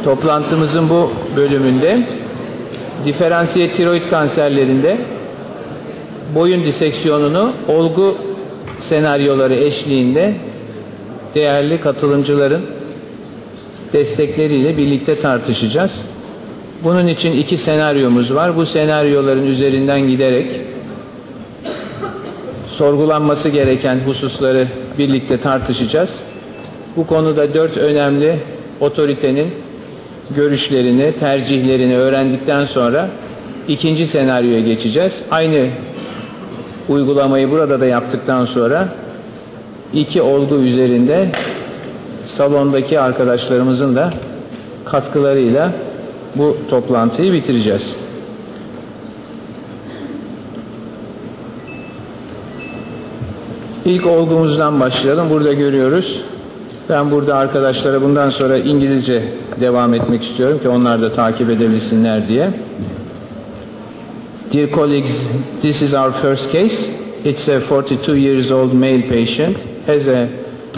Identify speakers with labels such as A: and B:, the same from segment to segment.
A: Toplantımızın bu bölümünde diferansiye tiroid kanserlerinde boyun diseksiyonunu olgu senaryoları eşliğinde değerli katılımcıların destekleriyle birlikte tartışacağız. Bunun için iki senaryomuz var. Bu senaryoların üzerinden giderek sorgulanması gereken hususları birlikte tartışacağız. Bu konuda 4 önemli otoritenin görüşlerini, tercihlerini öğrendikten sonra ikinci senaryoya geçeceğiz. Aynı uygulamayı burada da yaptıktan sonra iki olgu üzerinde salondaki arkadaşlarımızın da katkılarıyla bu toplantıyı bitireceğiz. İlk olgumuzdan başlayalım. Burada görüyoruz. Ben burada arkadaşlara bundan sonra İngilizce devam etmek istiyorum ki onlar da takip edebilsinler diye. Dear colleagues, this is our first case. It's a 42 years old male patient, has a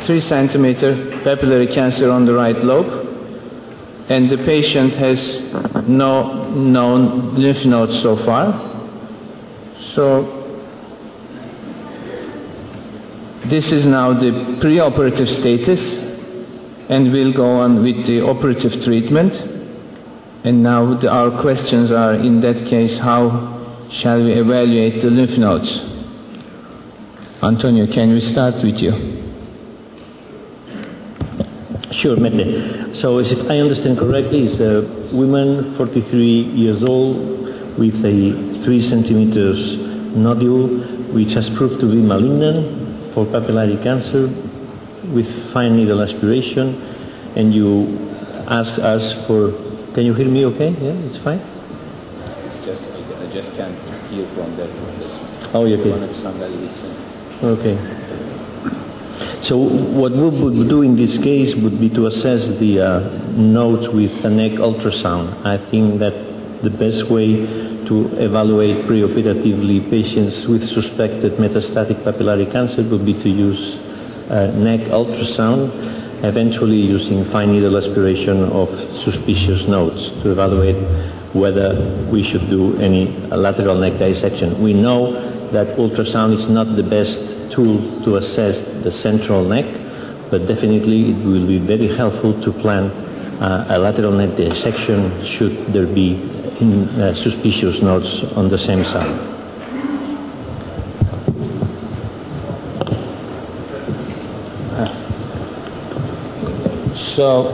A: 3 centimeter papillary cancer on the right lobe, and the patient has no known lymph nodes so far. So this is now the preoperative status, and we'll go on with the operative treatment. And now our questions are, in that case, how shall we evaluate the lymph nodes? Antonio, can we start with you?
B: Sure, Mette. So if I understand correctly, it's a woman, 43 years old, with a 3 centimeters nodule, which has proved to be malignant for papillary cancer with fine needle aspiration. And you ask us for, can you hear me okay? Yeah, it's fine?
A: I just can't hear from that.
B: Oh, okay. Okay. So what we would do in this case would be to assess the nodes with a neck ultrasound. I think that the best way to evaluate preoperatively patients with suspected metastatic papillary cancer would be to use neck ultrasound, eventually using fine needle aspiration of suspicious nodes to evaluate whether we should do any lateral neck dissection. We know that ultrasound is not the best tool to assess the central neck, but definitely it will be very helpful to plan a lateral neck dissection should there be suspicious nodes on the same side.
A: So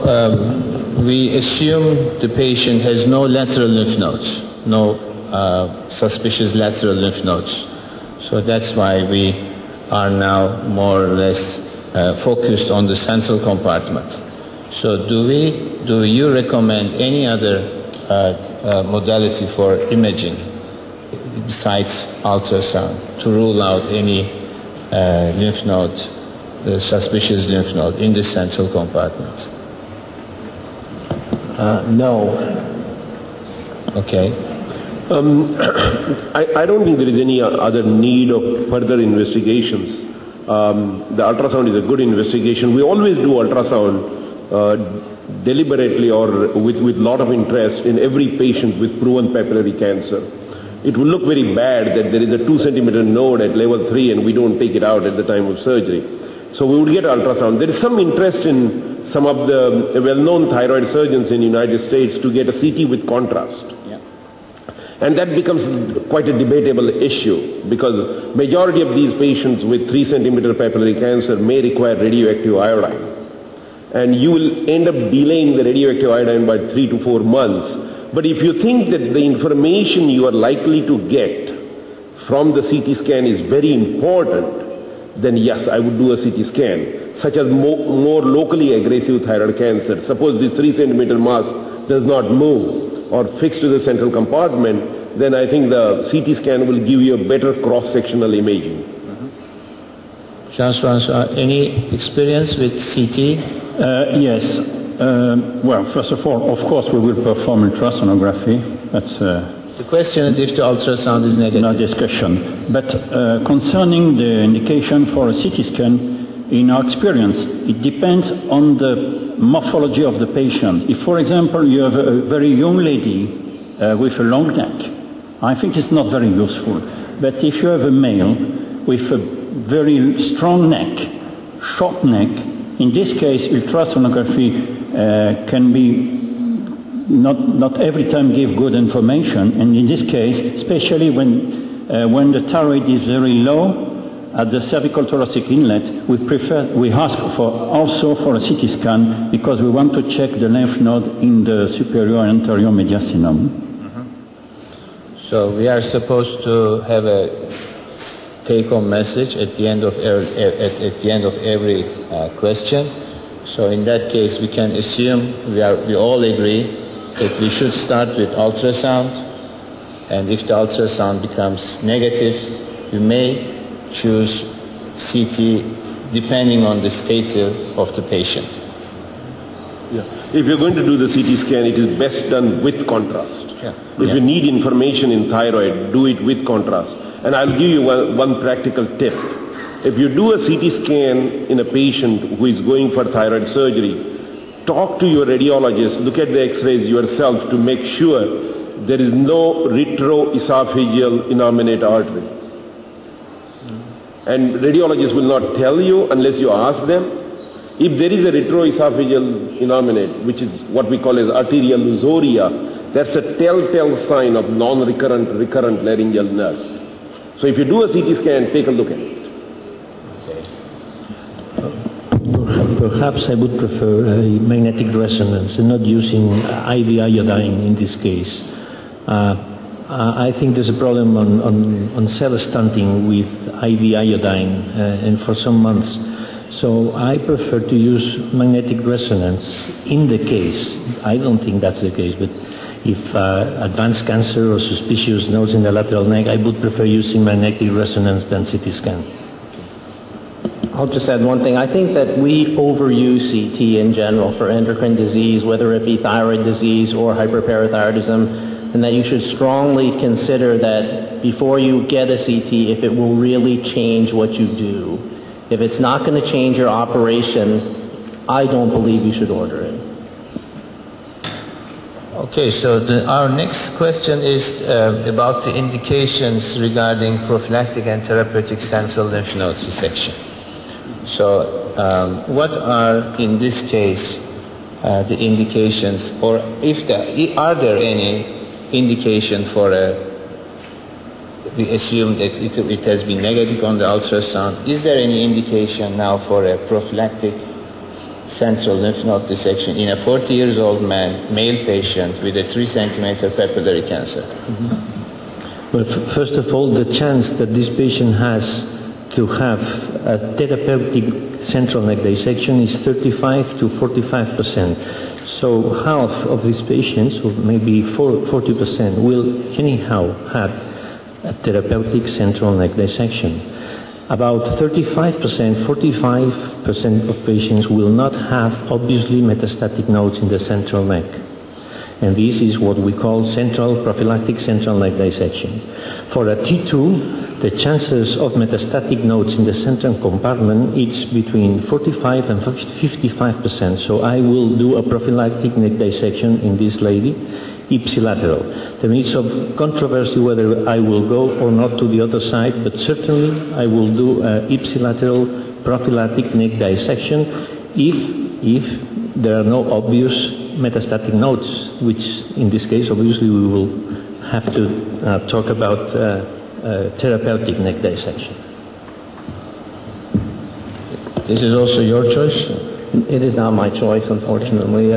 A: we assume the patient has no lateral lymph nodes, no suspicious lateral lymph nodes. So that's why we are now more or less focused on the central compartment. So do you recommend any other modality for imaging besides ultrasound to rule out any lymph node, suspicious lymph node in the central compartment?
B: No.
A: Okay.
C: I don't think there is any other need of further investigations. The ultrasound is a good investigation. We always do ultrasound deliberately or with lot of interest in every patient with proven papillary cancer. It will look very bad that there is a 2 centimeter node at level 3 and we don't take it out at the time of surgery. So we would get ultrasound. There is some interest in some of the well-known thyroid surgeons in the United States to get a CT with contrast. And that becomes quite a debatable issue because majority of these patients with 3 centimeter papillary cancer may require radioactive iodine. And you will end up delaying the radioactive iodine by 3 to 4 months. But if you think that the information you are likely to get from the CT scan is very important, then yes, I would do a CT scan, such as more locally aggressive thyroid cancer. Suppose this 3 centimeter mass does not move or fixed to the central compartment, then I think the CT scan will give you a better cross-sectional imaging.
A: Jean-François, any experience with CT?
D: Yes. Well, first of all, of course, we will perform ultrasonography. That's
A: the question is if the ultrasound is negative.
D: No discussion. But concerning the indication for a CT scan, in our experience, it depends on the morphology of the patient. If, for example, you have a very young lady with a long neck, I think it's not very useful. But if you have a male with a very strong neck, short neck, in this case, ultrasonography can be not every time give good information, and in this case, especially when the thyroid is very low at the cervical thoracic inlet, we ask also for a CT scan because we want to check the lymph node in the superior and anterior mediastinum.
A: Mm-hmm. So we are supposed to have a take-home message at the end of every question. So in that case, we can assume we all agree that we should start with ultrasound, and if the ultrasound becomes negative, we may choose CT depending on the status of the patient.
C: Yeah. If you're going to do the CT scan, it is best done with contrast.
A: Yeah.
C: If you need information in thyroid, do it with contrast. And I'll give you one practical tip. If you do a CT scan in a patient who is going for thyroid surgery, talk to your radiologist, look at the x-rays yourself to make sure there is no retroesophageal innominate artery. And radiologists will not tell you unless you ask them. If there is a retroesophageal innominate, which is what we call as arteriolusoria, that's a telltale sign of non-recurrent, recurrent laryngeal nerve. So if you do a CT scan, take a look at it.
B: Perhaps I would prefer a magnetic resonance and not using IV iodine in this case. I think there's a problem on cell stunting with IV iodine and for some months. So I prefer to use magnetic resonance in the case. I don't think that's the case, but if advanced cancer or suspicious nodes in the lateral neck, I would prefer using magnetic resonance than CT scan.
E: I'll just add one thing. I think that we overuse CT in general for endocrine disease, whether it be thyroid disease or hyperparathyroidism, and that you should strongly consider that before you get a CT, if it will really change what you do. If it's not going to change your operation, I don't believe you should order it.
A: Okay, so our next question is about the indications regarding prophylactic and therapeutic central lymph node dissection. So what are, in this case, the indications, or are there any indication for we assume that it has been negative on the ultrasound. Is there any indication now for a prophylactic central lymph node dissection in a 40 years old man, male patient with a 3 centimeter papillary cancer?
B: Mm-hmm. Well, first of all, the chance that this patient has to have a therapeutic central neck dissection is 35 to 45%. So half of these patients, or maybe 40%, will anyhow have a therapeutic central neck dissection. About 35%, 45% of patients will not have obviously metastatic nodes in the central neck. And this is what we call prophylactic central neck dissection. For a T2, the chances of metastatic nodes in the central compartment is between 45 and 55%. So I will do a prophylactic neck dissection in this lady, ipsilateral. There is some controversy whether I will go or not to the other side, but certainly I will do a ipsilateral prophylactic neck dissection if there are no obvious metastatic nodes, which in this case obviously we will have to talk about therapeutic neck dissection.
A: This is also your choice?
E: It is not my choice, unfortunately.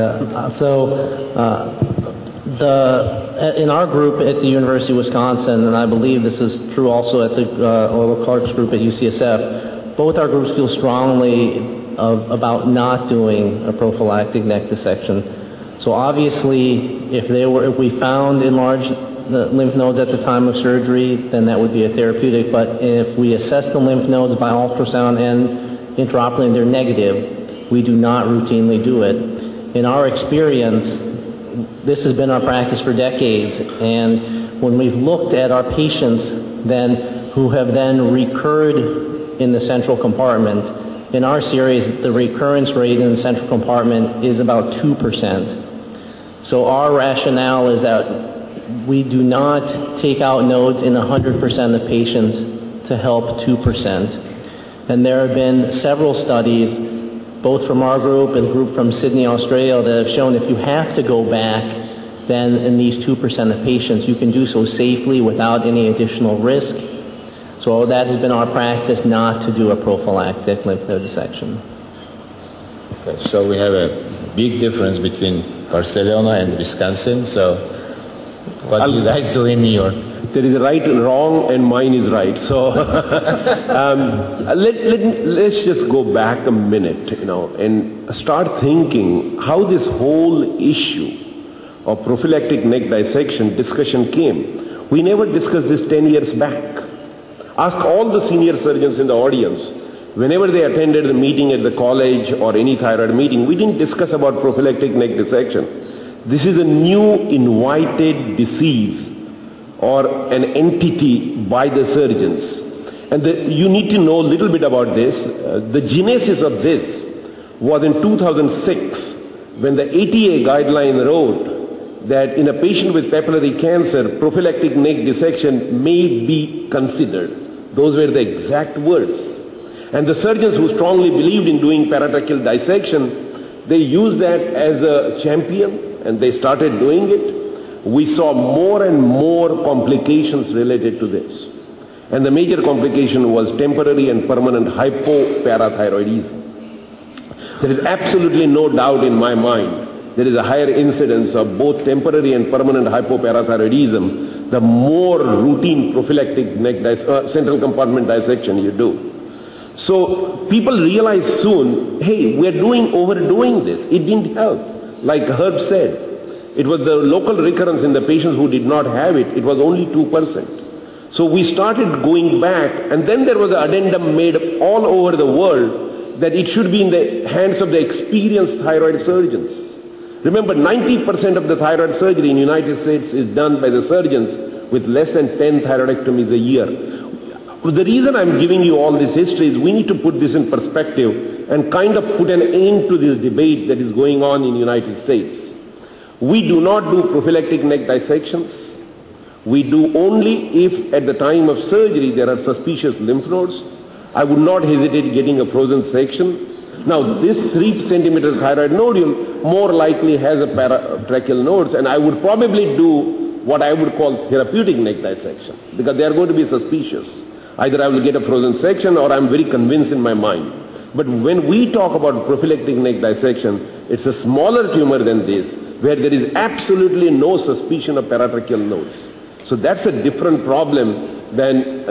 E: In our group at the University of Wisconsin, and I believe this is true also at the Orla Clark's group at UCSF, both our groups feel strongly about not doing a prophylactic neck dissection. So obviously, if we found enlarged lymph nodes at the time of surgery, then that would be a therapeutic. But if we assess the lymph nodes by ultrasound and intraoperatively and they're negative, we do not routinely do it. In our experience, this has been our practice for decades, and when we've looked at our patients who have then recurred in the central compartment, in our series, the recurrence rate in the central compartment is about 2%. So our rationale is that we do not take out nodes in 100% of patients to help 2%. And there have been several studies, both from our group and a group from Sydney, Australia, that have shown if you have to go back, then in these 2% of patients, you can do so safely without any additional risk. So that has been our practice, not to do a prophylactic lymph node dissection.
A: Okay, so we have a big difference between Barcelona and Wisconsin. So what do you guys do in New York?
C: There is a right and wrong, and mine is right. So let's just go back a minute, and start thinking how this whole issue of prophylactic neck dissection discussion came. We never discussed this 10 years back. Ask all the senior surgeons in the audience. Whenever they attended the meeting at the college or any thyroid meeting, we didn't discuss about prophylactic neck dissection. This is a new invited disease or an entity by the surgeons. And you need to know a little bit about this. The genesis of this was in 2006 when the ATA guideline wrote that in a patient with papillary cancer, prophylactic neck dissection may be considered. Those were the exact words. And the surgeons who strongly believed in doing paratracheal dissection, they used that as a champion and they started doing it. We saw more and more complications related to this. And the major complication was temporary and permanent hypoparathyroidism. There is absolutely no doubt in my mind there is a higher incidence of both temporary and permanent hypoparathyroidism the more routine prophylactic neck central compartment dissection you do. So people realized soon, hey, we're overdoing this. It didn't help. Like Herb said, it was the local recurrence in the patients who did not have it. It was only 2%. So we started going back, and then there was an addendum made all over the world that it should be in the hands of the experienced thyroid surgeons. Remember, 90% of the thyroid surgery in the United States is done by the surgeons with less than 10 thyroidectomies a year. The reason I'm giving you all this history is we need to put this in perspective and kind of put an end to this debate that is going on in the United States. We do not do prophylactic neck dissections. We do only if at the time of surgery there are suspicious lymph nodes. I would not hesitate getting a frozen section. Now this 3 centimeter thyroid nodule more likely has a paratracheal nodes, and I would probably do what I would call therapeutic neck dissection because they are going to be suspicious. Either I will get a frozen section or I'm very convinced in my mind. But when we talk about prophylactic neck dissection, it's a smaller tumor than this where there is absolutely no suspicion of paratracheal nodes. So that's a different problem than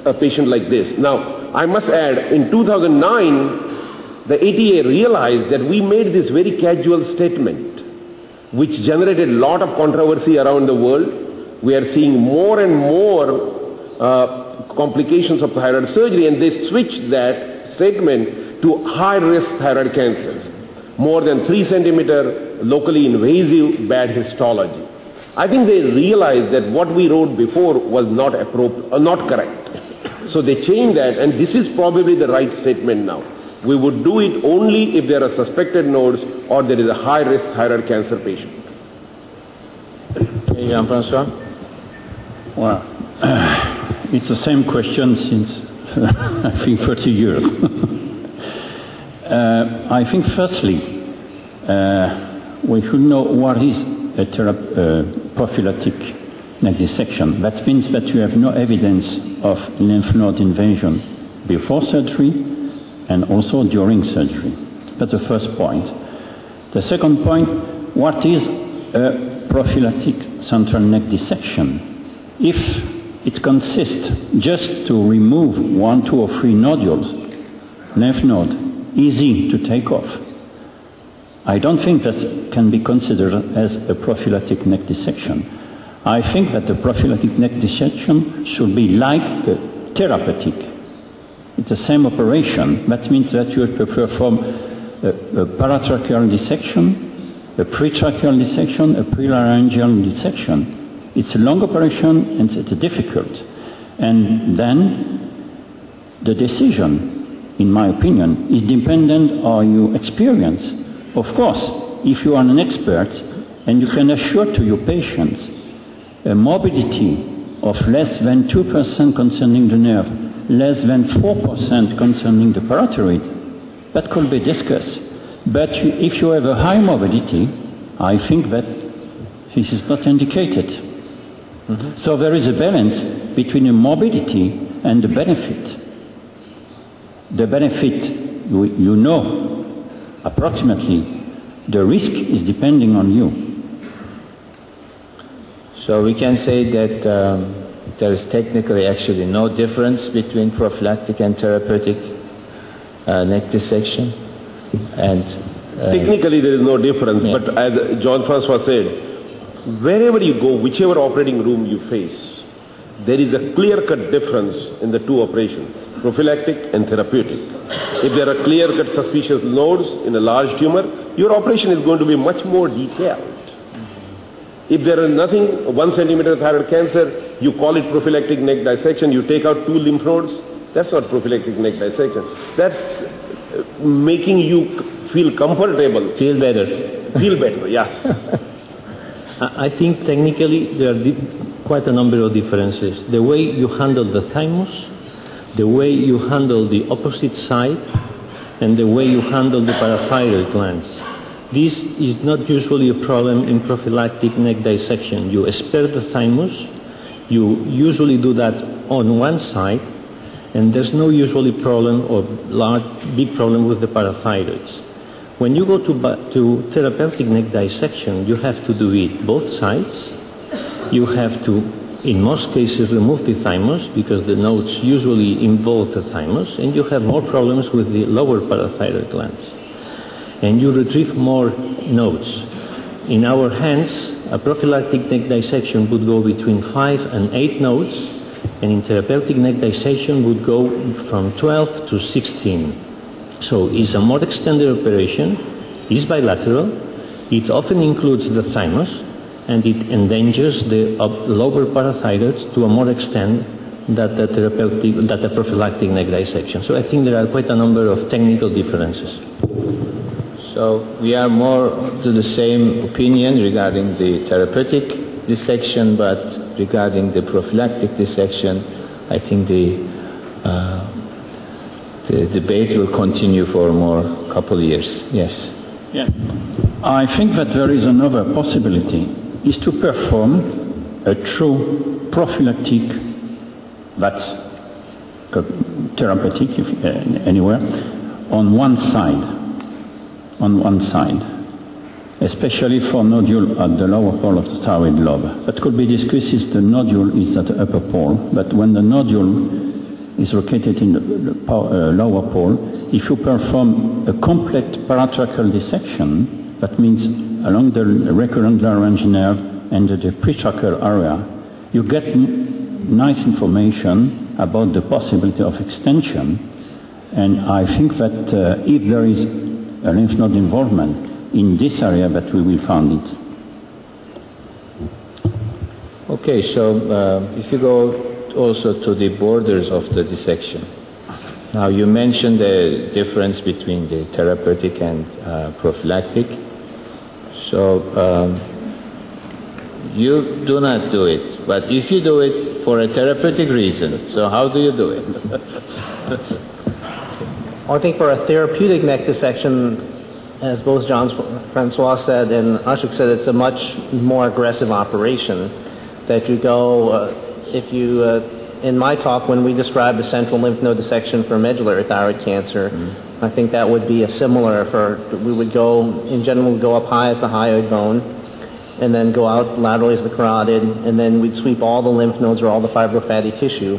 C: a patient like this. Now, I must add, in 2009, the ATA realized that we made this very casual statement, which generated a lot of controversy around the world. We are seeing more and more complications of thyroid surgery, and they switched that statement to high-risk thyroid cancers. More than 3 centimeter, locally invasive, bad histology. I think they realized that what we wrote before was not correct. So they changed that, and this is probably the right statement now. We would do it only if there are suspected nodes or there is a high-risk thyroid cancer patient.
A: Okay, Jean-François?
D: Well, it's the same question since, I think, 30 years. I think, firstly, we should know what is a prophylactic neck dissection. That means that you have no evidence of lymph node invasion before surgery and also during surgery. That's the first point. The second point, what is a prophylactic central neck dissection? If it consists just to remove 1, 2, or 3 nodules, lymph node, easy to take off, I don't think that can be considered as a prophylactic neck dissection. I think that the prophylactic neck dissection should be like the therapeutic. It's the same operation. That means that you have to perform a paratracheal dissection, a pretracheal dissection, a prelaryngeal dissection. It's a long operation and it's difficult. And then the decision in my opinion, is dependent on your experience. Of course, if you are an expert and you can assure to your patients a morbidity of less than 2% concerning the nerve, less than 4% concerning the parotid, that could be discussed. But if you have a high morbidity, I think that this is not indicated. Mm-hmm. So there is a balance between the morbidity and the benefit. The benefit, you know approximately. The risk is depending on you.
A: So we can say that there is technically actually no difference between prophylactic and therapeutic neck dissection. And
C: technically there is no difference, yeah. But as Jean-François said, wherever you go, whichever operating room you face, there is a clear-cut difference in the two operations, prophylactic and therapeutic. If there are clear-cut suspicious nodes in a large tumor, your operation is going to be much more detailed. If there is nothing, 1 centimeter thyroid cancer, you call it prophylactic neck dissection, you take out 2 lymph nodes, that's not prophylactic neck dissection. That's making you feel comfortable.
A: Feel better.
C: Feel better, yes.
B: I think technically there are quite a number of differences. The way you handle the thymus, the way you handle the opposite side, and the way you handle the parathyroid glands. This is not usually a problem in prophylactic neck dissection. You spare the thymus, you usually do that on one side, and there's no usually problem or big problem with the parathyroids. When you go to therapeutic neck dissection, you have to do it both sides. You have to, in most cases, remove the thymus because the nodes usually involve the thymus, and you have more problems with the lower parathyroid glands. And you retrieve more nodes. In our hands, a prophylactic neck dissection would go between 5 and 8 nodes, and in therapeutic neck dissection would go from 12 to 16. So it's a more extended operation, it's bilateral, it often includes the thymus, and it endangers the lower parathyroids to a more extent than the prophylactic neck dissection. So I think there are quite a number of technical differences.
A: So we are more to the same opinion regarding the therapeutic dissection, but regarding the prophylactic dissection, I think the debate will continue for more couple of years. Yes.
D: Yeah. I think that there is another possibility, is to perform a true prophylactic, that's therapeutic anywhere, on one side. Especially for nodule at the lower pole of the thyroid lobe. That could be discussed if the nodule is at the upper pole, but when the nodule is located in the lower pole, if you perform a complete paratracheal dissection, that means along the recurrent laryngeal nerve and the pretracheal area, you get nice information about the possibility of extension, and I think that if there is a lymph node involvement in this area, that we will find it.
A: Okay, so if you go also to the borders of the dissection. Now you mentioned the difference between the therapeutic and prophylactic. So you do not do it, but if you do it for a therapeutic reason, so how do you do it?
E: I think for a therapeutic neck dissection, as both Jean-François said and Ashok said, it's a much more aggressive operation that you go, if you, in my talk when we described the central lymph node dissection for medullary thyroid cancer, I think that would be a similar we would go, in general, we'd go up high as the hyoid bone, and then go out laterally as the carotid, and then we'd sweep all the lymph nodes or all the fibrofatty tissue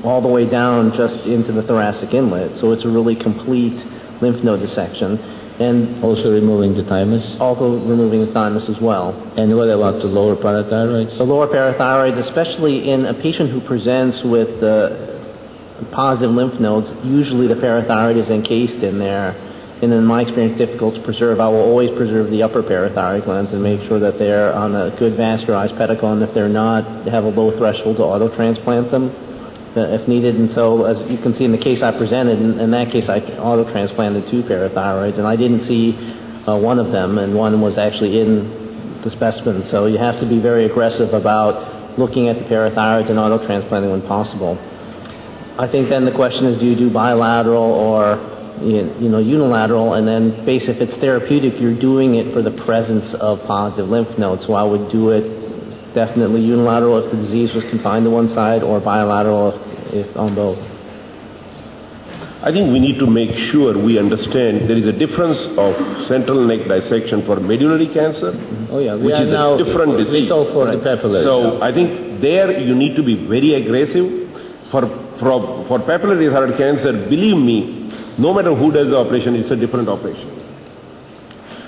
E: all the way down just into the thoracic inlet. So it's a really complete lymph node dissection. And
A: also removing the thymus?
E: Also removing the thymus as well.
A: And what about the lower parathyroids?
E: The lower parathyroid, especially in a patient who presents with positive lymph nodes, usually the parathyroid is encased in there. And in my experience, difficult to preserve. I will always preserve the upper parathyroid glands and make sure that they're on a good vascularized pedicle, and if they're not, have a low threshold to auto-transplant them. if needed. And so, as you can see in the case I presented, in that case I auto-transplanted 2 parathyroids, and I didn't see one of them, and one was actually in the specimen. So you have to be very aggressive about looking at the parathyroids and auto-transplanting when possible. I think then the question is, do you do bilateral or unilateral? And then if it's therapeutic, you're doing it for the presence of positive lymph nodes. So I would do it definitely unilateral if the disease was confined to one side, or bilateral if on both.
C: I think we need to make sure we understand there is a difference of central neck dissection for medullary cancer, which is a different disease.
A: For the papillary.
C: So I think there you need to be very aggressive. For papillary thyroid cancer, believe me, no matter who does the operation, it's a different operation.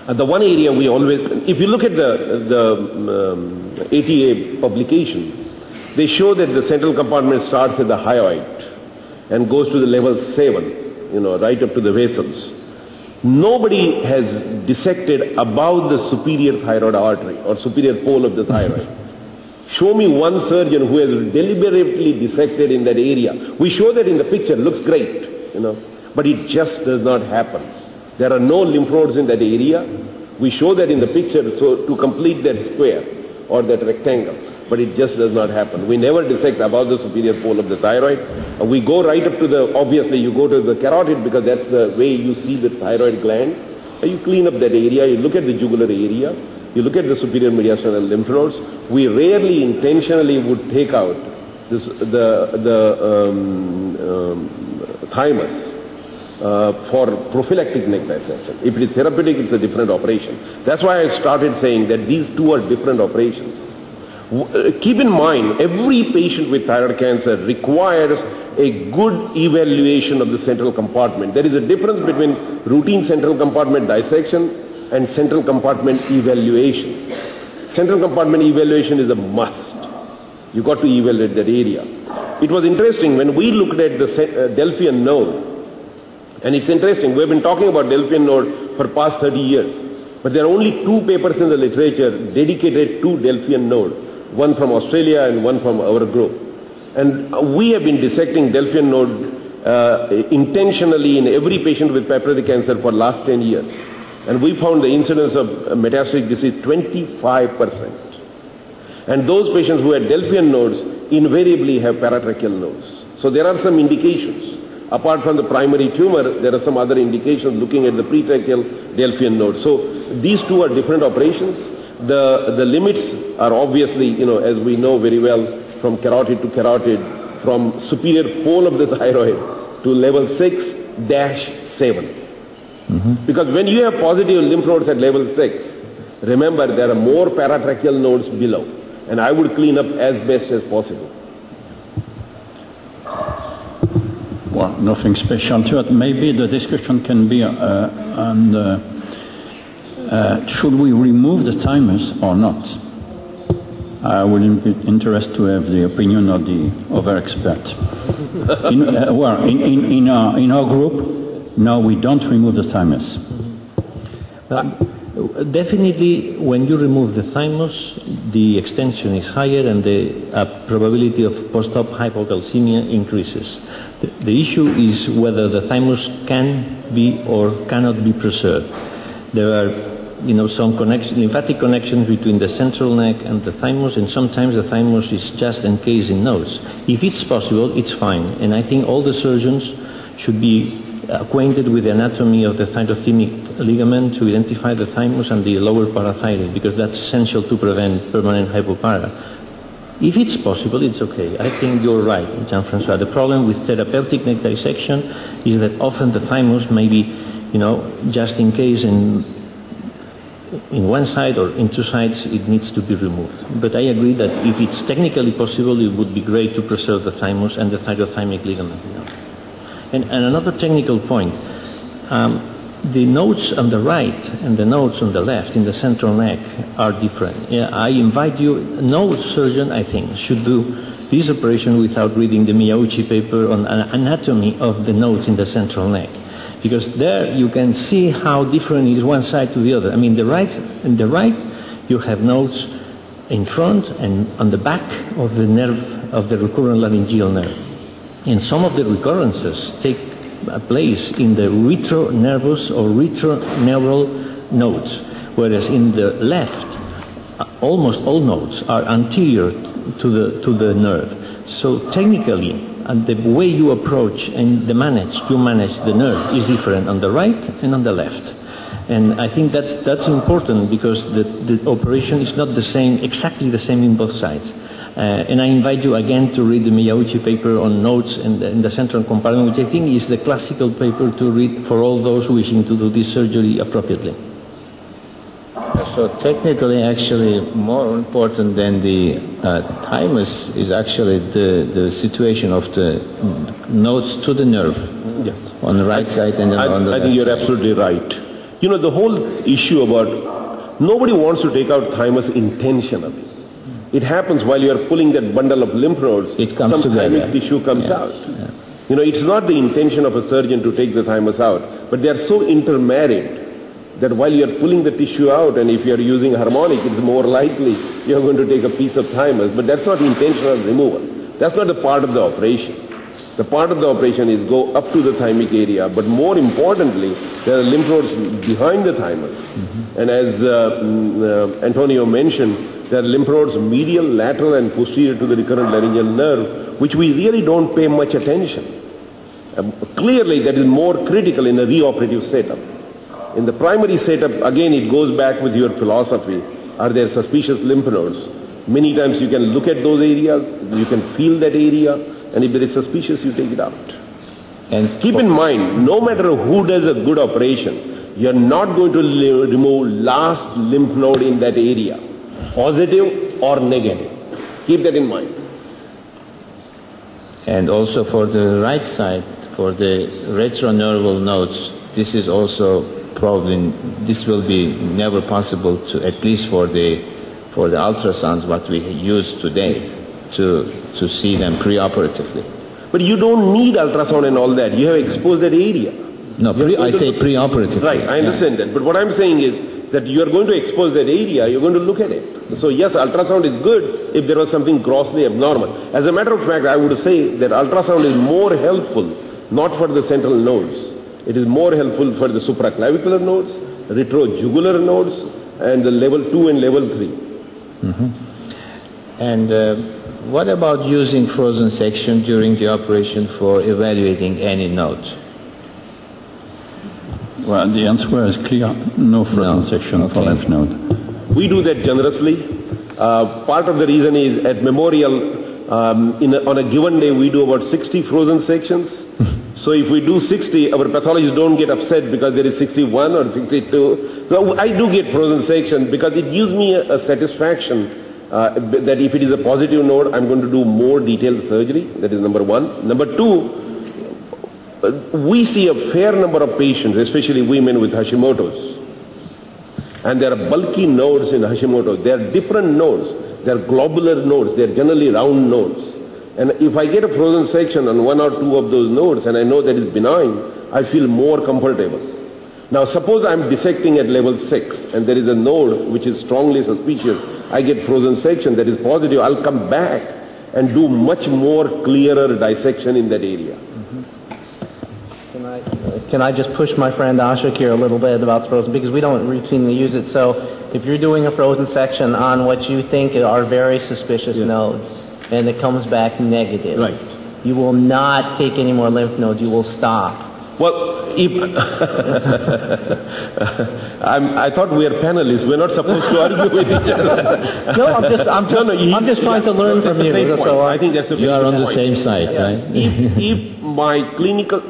C: The one area we always, if you look at the ATA publication, they show that the central compartment starts at the hyoid and goes to the level 7, right up to the vessels. Nobody has dissected above the superior thyroid artery or superior pole of the thyroid. Show me one surgeon who has deliberately dissected in that area. We show that in the picture, looks great, but it just does not happen. There are no lymph nodes in that area. We show that in the picture to complete that square or that rectangle, but it just does not happen. We never dissect above the superior pole of the thyroid. We go right up to obviously you go to the carotid because that's the way you see the thyroid gland. You clean up that area, you look at the jugular area, you look at the superior mediastinal lymph nodes. We rarely intentionally would take out the thymus for prophylactic neck dissection. If it is therapeutic, it's a different operation. That's why I started saying that these two are different operations. Keep in mind, every patient with thyroid cancer requires a good evaluation of the central compartment. There is a difference between routine central compartment dissection and central compartment evaluation. Central compartment evaluation is a must. You got to evaluate that area. It was interesting when we looked at the Delphian node, and it's interesting, we've been talking about Delphian node for past 30 years, but there are only 2 papers in the literature dedicated to Delphian node, one from Australia and one from our group. And we have been dissecting Delphian node intentionally in every patient with papillary cancer for last 10 years. And we found the incidence of metastatic disease 25%. And those patients who had Delphian nodes invariably have paratracheal nodes. So there are some indications. Apart from the primary tumor, there are some other indications looking at the pretracheal Delphian node. So these two are different operations. The limits are obviously, as we know very well, from carotid to carotid, from superior pole of the thyroid to level 6-7. Because when you have positive lymph nodes at level 6, remember there are more paratracheal nodes below, and I would clean up as best as possible.
D: Well, nothing special to it. Maybe the discussion can be on should we remove the thymus or not? I would be interested to have the opinion of the other expert. In our group, no, we don't remove the thymus.
B: Definitely, when you remove the thymus, the extension is higher and the probability of post-op hypocalcemia increases. The issue is whether the thymus can be or cannot be preserved. There are, some lymphatic connections between the central neck and the thymus, and sometimes the thymus is just encased in nodes. If it's possible, it's fine. And I think all the surgeons should be acquainted with the anatomy of the thyrothymic ligament to identify the thymus and the lower parathyroid, because that's essential to prevent permanent hypopara. If it's possible, it's okay. I think you're right, Jean-François. The problem with therapeutic neck dissection is that often the thymus may be, just in case in one side or in 2 sides, it needs to be removed. But I agree that if it's technically possible, it would be great to preserve the thymus and the thyrothymic ligament. And another technical point, the nodes on the right and the nodes on the left in the central neck are different. I invite you, no surgeon, I think, should do this operation without reading the Miyauchi paper on anatomy of the nodes in the central neck. Because there you can see how different is one side to the other. I mean, in the right, you have nodes in front and on the back of the nerve, of the recurrent laryngeal nerve. And some of the recurrences take place in the retronervous or retroneural nodes, whereas in the left, almost all nodes are anterior to the nerve. So technically, and the way you approach and you manage the nerve is different on the right and on the left. And I think that's important because the operation is not the same, exactly the same in both sides. And I invite you again to read the Miyauchi paper on nodes in the central compartment, which I think is the classical paper to read for all those wishing to do this surgery appropriately.
A: So technically, actually, more important than the thymus is actually the situation of the nodes to the nerve.
C: Yes.
A: On the right side and on the left.
C: I think you're
A: side.
C: absolutely right. You know, the whole issue about nobody wants to take out thymus intentionally. It happens while you are pulling that bundle of lymph nodes.
A: It comes
C: some
A: together.
C: thymic tissue comes out.
A: Yeah.
C: You know, it's not the intention of a surgeon to take the thymus out, but they are so intermarried that while you are pulling the tissue out, and if you are using harmonic, it's more likely you are going to take a piece of thymus, but that's not intentional removal. That's not the part of the operation. The part of the operation is go up to the thymic area, but more importantly, there are lymph nodes behind the thymus. Mm-hmm. And as Antonio mentioned, there are lymph nodes medial, lateral, and posterior to the recurrent laryngeal nerve, which we really don't pay much attention. Clearly, that is more critical in a reoperative setup. In the primary setup, again, it goes back with your philosophy. Are there suspicious lymph nodes? Many times you can look at those areas, you can feel that area, and if there is suspicious, you take it out. And keep in mind, no matter who does a good operation, you're not going to remove last lymph node in that area, positive or negative. Keep that in mind.
A: And also for the right side, for the retronerval nodes, this is also probably, this will be never possible to, at least for the ultrasounds what we use today, to see them preoperatively.
C: But you don't need ultrasound and all that. You have exposed that area.
A: No, I say preoperatively.
C: Right, I understand that. But what I'm saying is that you are going to expose that area, you're going to look at it. So yes, ultrasound is good if there was something grossly abnormal. As a matter of fact, I would say that ultrasound is more helpful, not for the central nodes. It is more helpful for the supraclavicular nodes, retrojugular nodes, and the level 2 and level 3.
A: Mm-hmm. And what about using frozen section during the operation for evaluating any node?
D: Well, the answer is clear. No frozen section for lymph node.
C: We do that generously. Part of the reason is at Memorial, on a given day, we do about 60 frozen sections. So if we do 60, our pathologists don't get upset because there is 61 or 62. So I do get frozen section because it gives me a satisfaction that if it is a positive node, I'm going to do more detailed surgery. That is number one. Number two, we see a fair number of patients, especially women with Hashimoto's. And there are bulky nodes in Hashimoto. There are different nodes. There are globular nodes. They are generally round nodes. And if I get a frozen section on one or two of those nodes and I know that is benign, I feel more comfortable. Now suppose I'm dissecting at level 6 and there is a node which is strongly suspicious. I get frozen section that is positive. I'll come back and do much more clearer dissection in that area.
E: Can I just push my friend Ashok here a little bit about frozen, because we don't routinely use it. So if you're doing a frozen section on what you think are very suspicious nodes and it comes back negative,
C: right,
E: you will not take any more lymph nodes. You will stop.
C: Well, if I thought we are panelists. We're not supposed to argue with each other.
E: No, I'm just trying to learn from you. So
C: I think that's a
A: you are on the same side, right?
C: If my clinical,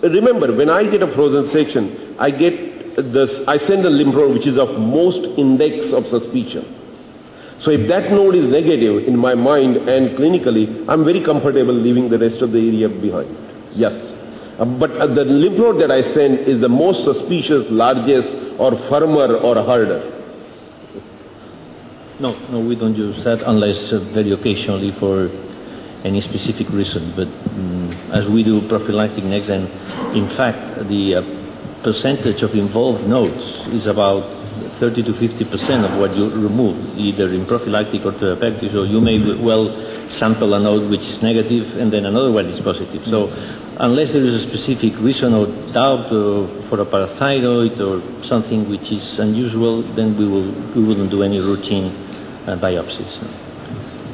C: remember, when I get a frozen section, I send a lymph node which is of most index of suspicion. So if that node is negative in my mind and clinically, I'm very comfortable leaving the rest of the area behind. Yes. But the lymph node that I send is the most suspicious, largest, or firmer or harder.
B: No, we don't use that unless very occasionally for any specific reason. But as we do prophylactic next, and in fact, the percentage of involved nodes is about 30 to 50% of what you remove, either in prophylactic or therapeutic. So you may well sample a node which is negative and then another one is positive. So unless there is a specific reason or doubt for a parathyroid or something which is unusual, then we wouldn't do any routine biopsies.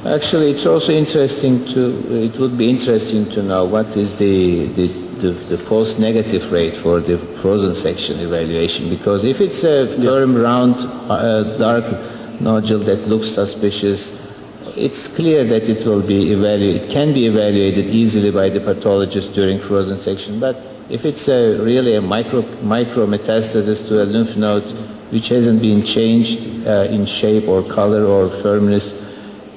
A: Actually, it's also interesting it would be interesting to know what is the false negative rate for the frozen section evaluation, because if it's a firm, round, dark nodule that looks suspicious, it's clear that it can be evaluated easily by the pathologist during frozen section. But if it's really a micro metastasis to a lymph node which hasn't been changed in shape or color or firmness,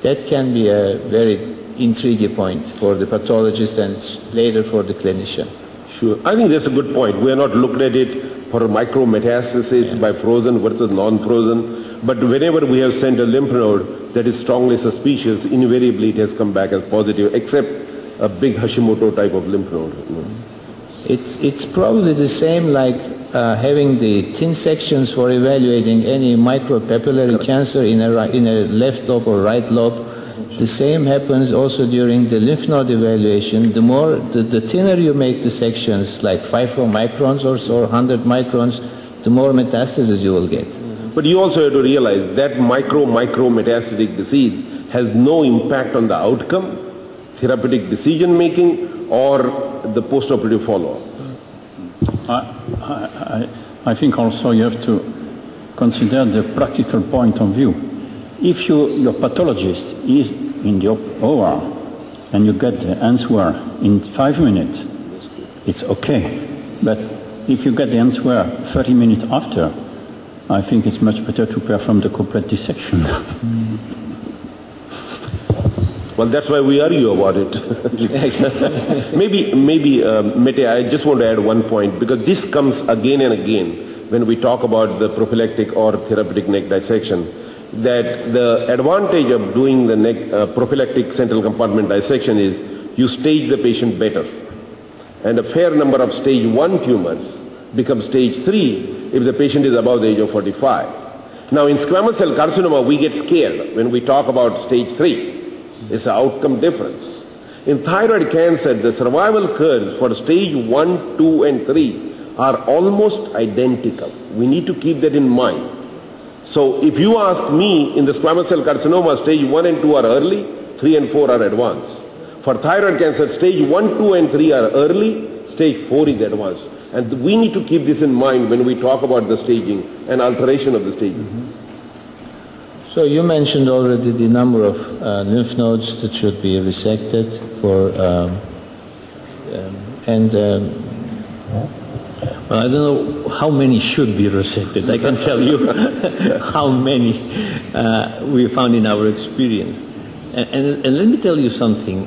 A: that can be a very intriguing point for the pathologist and later for the clinician.
C: Sure. I think that's a good point. We are not looked at it for micrometastasis by frozen versus non-frozen, but whenever we have sent a lymph node that is strongly suspicious, invariably it has come back as positive, except a big Hashimoto type of lymph node.
A: It's probably the same like having the thin sections for evaluating any micropapillary cancer in a left lobe or right lobe. The same happens also during the lymph node evaluation. The thinner you make the sections, like 5 microns or so, 100 microns, the more metastases you will get.
C: But you also have to realize that micro metastatic disease has no impact on the outcome, therapeutic decision making, or the postoperative follow-up.
D: I think also you have to consider the practical point of view. If your pathologist is in the OR and you get the answer in 5 minutes, it's okay. But if you get the answer 30 minutes after, I think it's much better to perform the complete dissection.
C: Well, that's why we argue about it. maybe, Mete, I just want to add one point, because this comes again and again when we talk about the prophylactic or therapeutic neck dissection, that the advantage of doing the neck prophylactic central compartment dissection is you stage the patient better. And a fair number of stage 1 tumors become stage 3 if the patient is above the age of 45. Now in squamous cell carcinoma, we get scared when we talk about stage 3. It's an outcome difference. In thyroid cancer, the survival curves for stage 1, 2 and 3 are almost identical. We need to keep that in mind. So if you ask me, in the squamous cell carcinoma, stage 1 and 2 are early, 3 and 4 are advanced. For thyroid cancer, stage 1, 2 and 3 are early, stage 4 is advanced. And we need to keep this in mind when we talk about the staging and alteration of the staging.
A: So you mentioned already the number of lymph nodes that should be resected for,
B: well, I don't know how many should be resected. I can tell you how many we found in our experience. And let me tell you something.